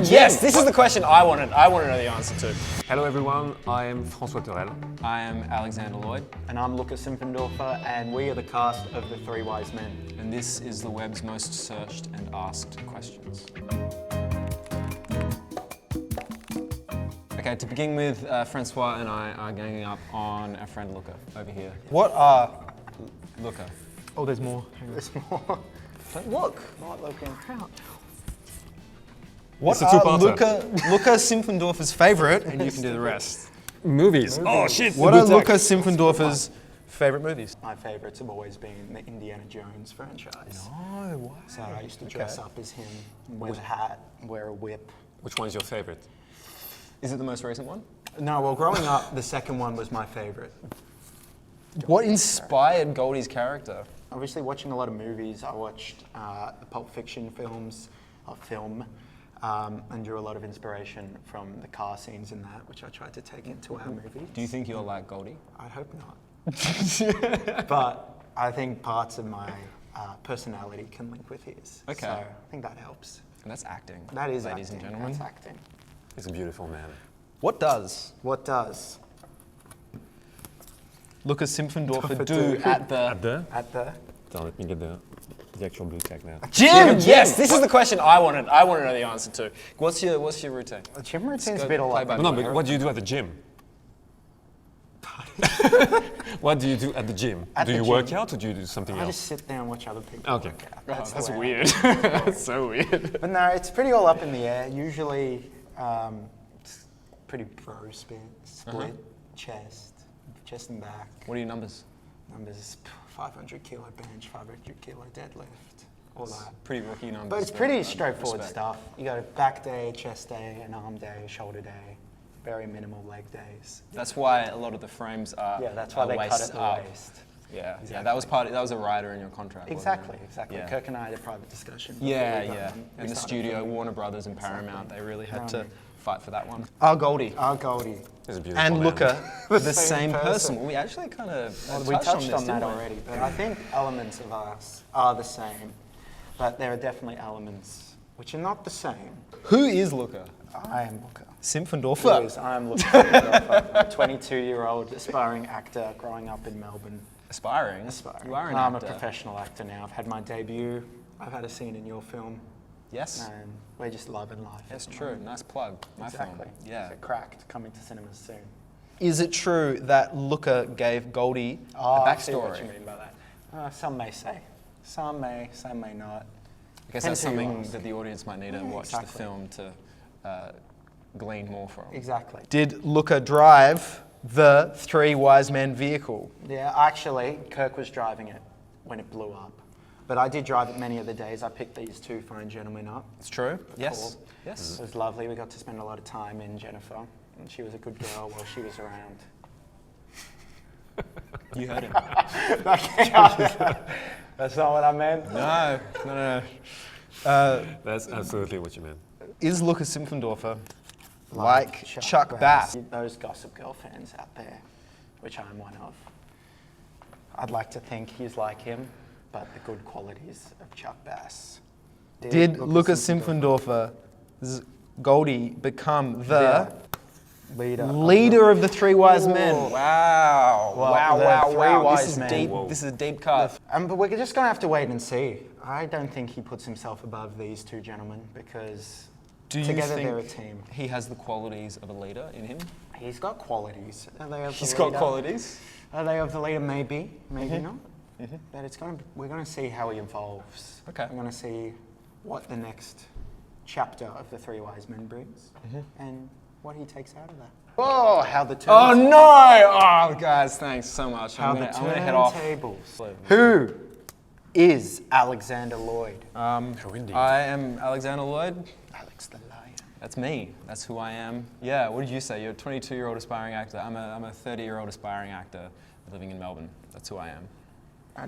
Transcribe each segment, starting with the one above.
Yes, this is the question I wanted. I want to know the answer to. Hello everyone, I am François Theurel. I am Alexander Lloyd. And I'm Luca Simpfendorfer, and we are the cast of The Three Wise Men. And this is the web's most searched and asked questions. Okay, to begin with, Francois and I are ganging up on our friend Luca over here. What are Luca? Oh, there's more. There's more. Don't look. Not looking. What It's a are two-parter. Luca Simpfendorfer's favourite, and you can do the rest. Movies. Oh shit! What are Luca Simpfendorfer's favourite movies? My favourites have always been the Indiana Jones franchise. Oh, wow. So I used to dress up as him, wear a hat, wear a whip. Which one is your favorite? Is it the most recent one? No, well, growing up, the second one was my favourite. What inspired Goldie's character? Obviously, watching a lot of movies, I watched the Pulp Fiction films, and drew a lot of inspiration from the car scenes in that, which I tried to take into our movies. Do you think you're like Goldie? I hope not. But I think parts of my personality can link with his. Okay. So I think that helps. And that's acting. That is ladies acting. and gentlemen. That's acting. He's a beautiful man. What does What does? Luca Simpfendorfer do at the At the... Attends, let me get the actual blue tag now. gym? Yes, this is the question I wanted. I want to know the answer to. What's your routine? The gym routine's a go bit all play over. by No, but what do you do at the gym? What do you do at the gym? At do the you gym? work out or do you do something I else? just sit there and watch other people Okay. work out. That's the way I weird. That's so weird. But no, it's pretty all up in the air. Usually, it's pretty pro split, chest and back. What are your numbers? Numbers, 500 kilo bench, 500 kilo deadlift, all that. Pretty rookie numbers. But it's but pretty I straightforward respect. stuff. You got a back day, chest day, an arm day, shoulder day, very minimal leg days. That's why a lot of the frames are Yeah, that's why they cut waist at the up. waist. Yeah, Exactly. yeah, that was a rider in your contract. wasn't Exactly, it? exactly. Yeah. Kirk and I had a private discussion. before Yeah, we got yeah. on. We And the started studio, filming. Warner Brothers and Paramount, they really had to Rounding. fight for that one. Our Goldie. Our Goldie. He's a beautiful And man. Luca, The the same same person. person. Well, we actually kind of We touched on that didn't we? already, but I think elements of us are the same, but there are definitely elements which are not the same. Who is Luca? I am Luca. Simpfendorfer. Yes, I am Luca. A 22-year-old aspiring actor growing up in Melbourne. Aspiring. Aspiring. You are an I'm actor. a professional actor now. I've had my debut. I've had a scene in your film, Yes. and we're just loving life. That's true. Nice plug. My Exactly. film. Yeah. So Cracked, coming to cinemas soon. Is it true that Luca gave Goldie a I see what backstory? you mean by that. Some may say. Some may not. I guess Depends that's who you something ask. that the audience might need to Yeah, watch the exactly. film to glean more from. Exactly. Did Luca drive the Three Wise Men vehicle? Yeah, actually, Kirk was driving it when it blew up. But I did drive it many of the days. I picked these two fine gentlemen up. It's true. Yes. Cool. Yes. It was lovely. We got to spend a lot of time in Jennifer, and she was a good girl while she was around. You heard him. That's not what I meant. No. That's absolutely what you meant. Is Luca Simpfendorfer like Chuck Bass? Those Gossip Girl fans out there, which I'm one of. I'd like to think he's like him, but the good qualities of Chuck Bass. Did Luca Simpfendorfer's Goldie become the leader of the Three Wise Men? Wow. Well, the Three Wise Men. Deep. This is a deep cut. But we're just going to have to wait and see. I don't think he puts himself above these two gentlemen because Do you together think they're a team. he has the qualities of a leader in him? He's got qualities. Are they of the He's got leader? qualities. Are they of the leader? Maybe, maybe not. But we're going to see how he evolves. Okay. We're going to see what the next chapter of the Three Wise Men brings and what he takes out of that. Oh, how the turn. Oh no! Oh guys, thanks so much. How I'm the gonna head off. turntables. Who is Alexander Lloyd? How indeed. I am Alexander Lloyd. Alex the Lion. That's me. That's who I am. Yeah. What did you say? You're a 22-year-old aspiring actor. I'm a 30-year-old aspiring actor living in Melbourne. That's who I am.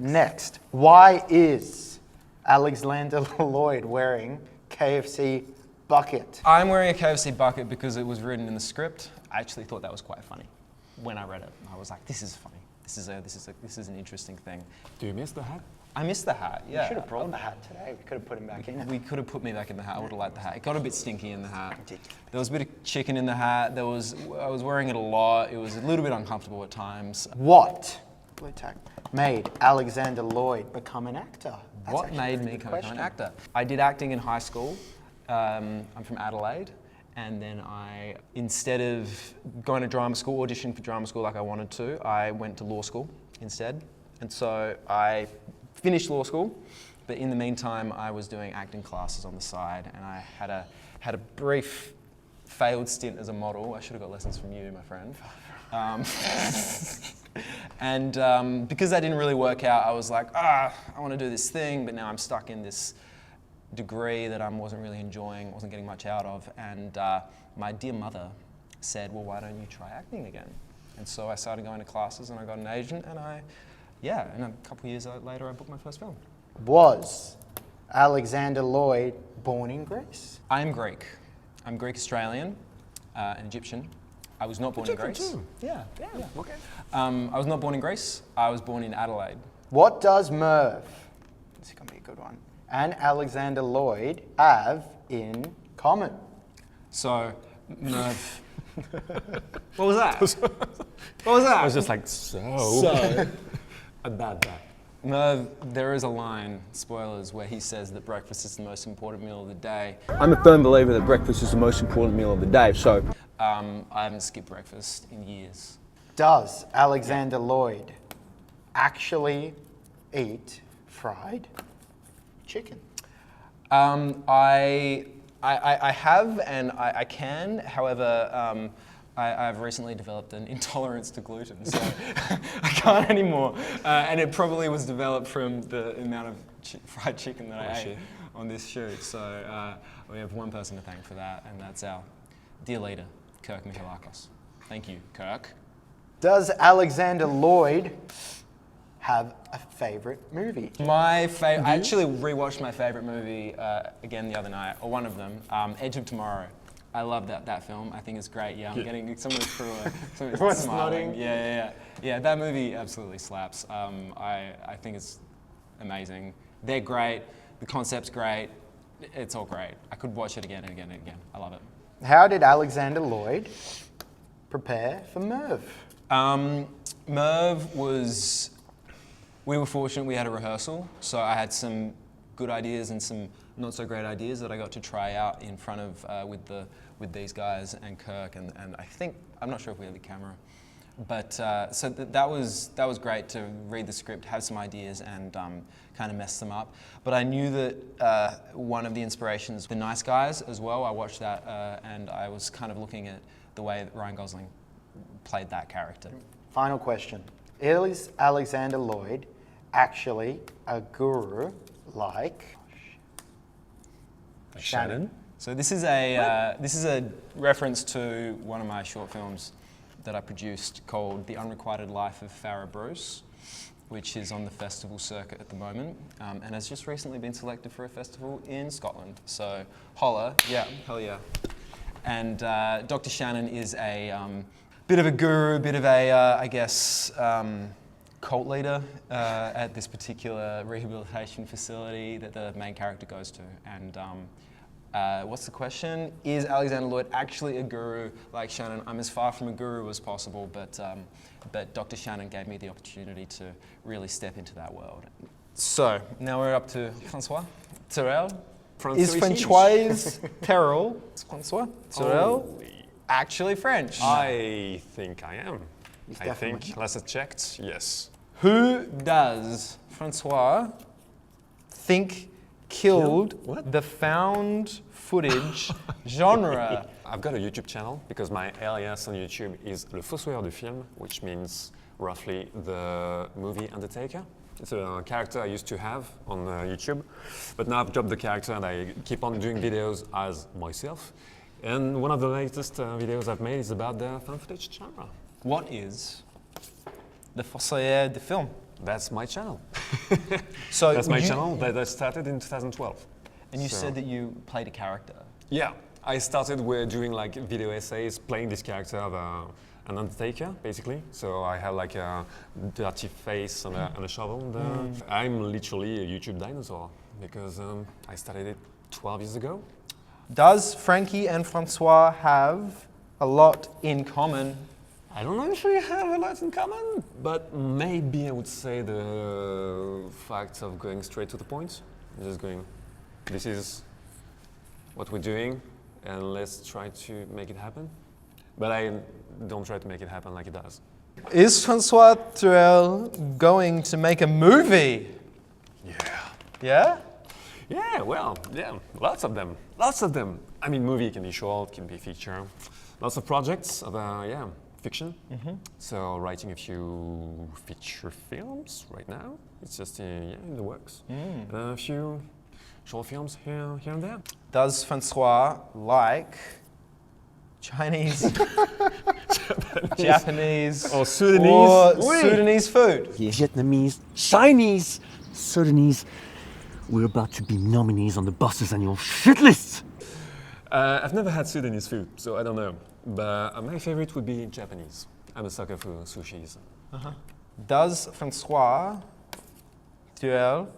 Next, why is Alexander Lloyd wearing KFC bucket? I'm wearing a KFC bucket because it was written in the script. I actually thought that was quite funny. When I read it, I was like, "This is funny. This is an interesting thing." Do you miss the hat? I miss the hat, yeah. You should have brought the hat today. We could have put him back in it. We could have put me back in the hat. I would have liked the hat. It got a bit stinky in the hat. Ridiculous. There was a bit of chicken in the hat. I was wearing it a lot. It was a little bit uncomfortable at times. What, blue tack, made Alexander Lloyd become an actor? That's What actually a made very me good become an question. actor? I did acting in high school. I'm from Adelaide. And then instead of going to drama school, auditioning for drama school like I wanted to, I went to law school instead. And so I finished law school, but in the meantime, I was doing acting classes on the side, and I had a brief failed stint as a model. I should have got lessons from you, my friend. And because that didn't really work out, I was like, I want to do this thing, but now I'm stuck in this degree that I wasn't really enjoying, wasn't getting much out of, and my dear mother said, well, why don't you try acting again? And so I started going to classes, and I got an agent, and and a couple of years later, I booked my first film. Was Alexander Lloyd born in Greece? I'm Greek. I'm Greek-Australian and Egyptian. I was not born in Egyptian Greece. too? Yeah. Okay. I was not born in Greece. I was born in Adelaide. What does Merv, this is going to be a good one, and Alexander Lloyd have in common? So, Merv. What was that? What was that? I was just like, so. About that. Merv, there is a line, spoilers, where he says that breakfast is the most important meal of the day. I'm a firm believer that breakfast is the most important meal of the day, so I haven't skipped breakfast in years. Does Alexander Lloyd actually eat fried chicken? I have and I can, however, I've recently developed an intolerance to gluten, so I can't anymore. And it probably was developed from the amount of fried chicken that I ate on this shoot. So we have one person to thank for that, and that's our dear leader, Kirk Michalakos. Thank you, Kirk. Does Alexander Lloyd have a favorite movie? I actually rewatched my favorite movie again the other night, or one of them, Edge of Tomorrow. I love that film. I think it's great. Yeah, I'm getting someone's through it. Someone's smiling. Yeah. That movie absolutely slaps. I think it's amazing. They're great. The concept's great. It's all great. I could watch it again and again and again. I love it. How did Alexander Lloyd prepare for Merv? Merv was. We were fortunate. We had a rehearsal, so I had some good ideas and some not so great ideas that I got to try out in front of with these guys and Kirk and I think I'm not sure if we have the camera, but so that was great to read the script, have some ideas and kind of mess them up. But I knew that one of the inspirations, The Nice Guys as well. I watched that and I was kind of looking at the way that Ryan Gosling played that character. Final question: is Alexander Lloyd actually a guru like Shannon? So this is a reference to one of my short films that I produced called The Unrequited Life of Farrah Bruce, which is on the festival circuit at the moment and has just recently been selected for a festival in Scotland. So holla, yeah, hell yeah. And Dr. Shannon is a bit of a guru, bit of a, I guess, cult leader at this particular rehabilitation facility that the main character goes to. And what's the question? Is Alexander Lloyd actually a guru like Shannon? I'm as far from a guru as possible, but Dr. Shannon gave me the opportunity to really step into that world. So now we're up to François Theurel. Is François Theurel actually French? I think I am. He's I definitely think, last I checked, yes. Who does François think killed the found footage genre? I've got a YouTube channel because my alias on YouTube is Le Fossoyeur de FIlms, which means roughly the movie Undertaker. It's a character I used to have on YouTube, but now I've dropped the character and I keep on doing videos as myself. And one of the latest videos I've made is about the found footage genre. What is the Fossoyeur de FIlms? That's my channel. So that's my channel that I started in 2012. And you said that you played a character. Yeah, I started with doing like video essays, playing this character of an undertaker, basically. So I have like a dirty face and a shovel. And, I'm literally a YouTube dinosaur because I started it 12 years ago. Does Frankie and Francois have a lot in common? I don't know if we have a lot in common, but maybe I would say the fact of going straight to the point. Just going, this is what we're doing, and let's try to make it happen. But I don't try to make it happen like it does. Is François Theurel going to make a movie? Yeah. Yeah? Yeah, well, yeah, lots of them. Lots of them. I mean, movie can be short, can be feature. Lots of projects of, fiction. So writing a few feature films right now. It's just in the works. A few short films here and there. Does François like Chinese, Japanese, or Sudanese, or Sudanese food? Vietnamese, Chinese, Sudanese. We're about to be nominees on the Bosses Annual Shit List. I've never had Sudanese food, so I don't know. But my favorite would be Japanese. I'm a sucker for sushis. Does François Theurel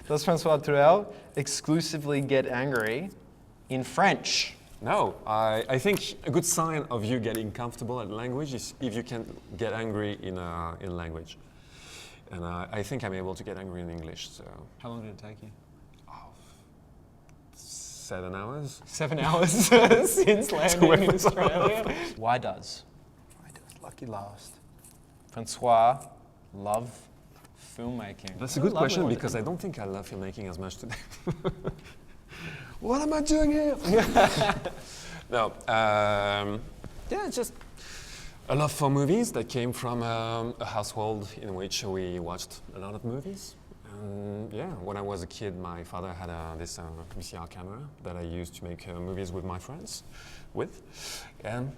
does François Theurel exclusively get angry in French? No, I think a good sign of you getting comfortable at language is if you can get angry in language. And I think I'm able to get angry in English. So How long did it take you? 7 hours. 7 hours since landing in Australia. Why does Lucky last. François love filmmaking? That's a good question because I don't think I love filmmaking as much today. What am I doing here? No, just a love for movies that came from a household in which we watched a lot of movies. And when I was a kid, my father had this VCR camera that I used to make movies with my friends and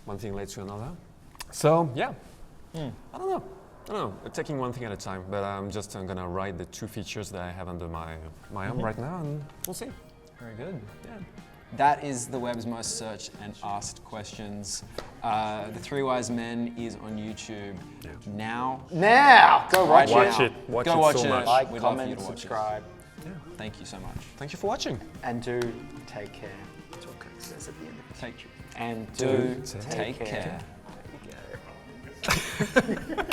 one thing led to another. So I don't know, taking one thing at a time, but I'm just gonna write the 2 features that I have under my arm right now, and we'll see. Very good. Yeah. That is the web's most searched and asked questions. The Three Wise Men is on YouTube now. Now, go watch Watch it. it. Watch Go it watch so it. much. Like, We'd love for you comment, to watch it. subscribe, Thank you so much. Thank you for watching. and do take care. That's what Kirk says at the end of the Take And do take take care. There you go.